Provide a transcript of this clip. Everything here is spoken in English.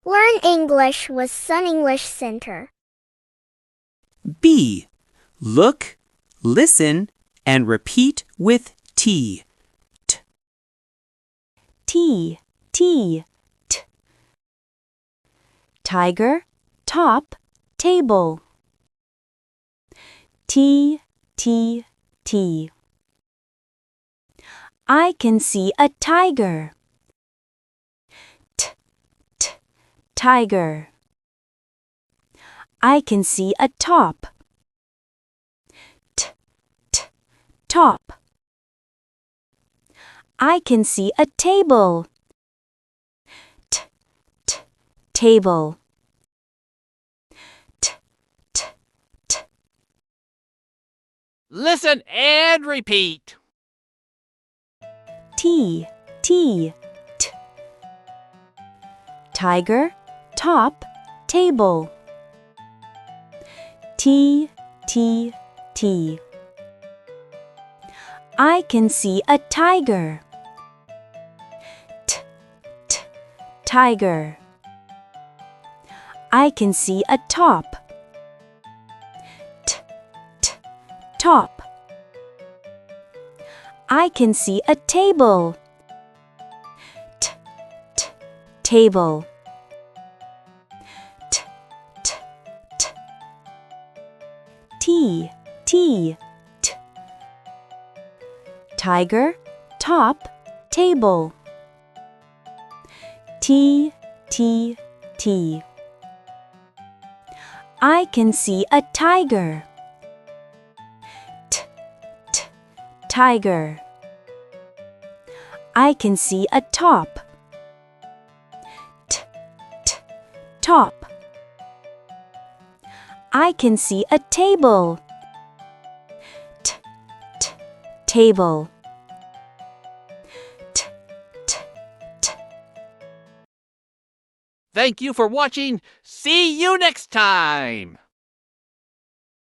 Learn English with Sun English Center. B. Look, listen, and repeat with T. T. T, T, T. Tiger, top, table. T, T, T. I can see a tiger. T, T, tiger. I can see a top. T, T, top. I can see a table. T, T, table. T, T, T. Listen and repeat. T, T, T. Tiger, top, table. T, T, T. I can see a tiger. T, T, tiger. I can see a top. T, T, top. I can see a table. T, T, table. T, T, T. T, T, T. Tiger, top, table. T, T, T. I can see a tiger. T, T, tiger. I can see a top. T, T, top. I can see a table. T, T, table. T, T, T. Thank you for watching. See you next time.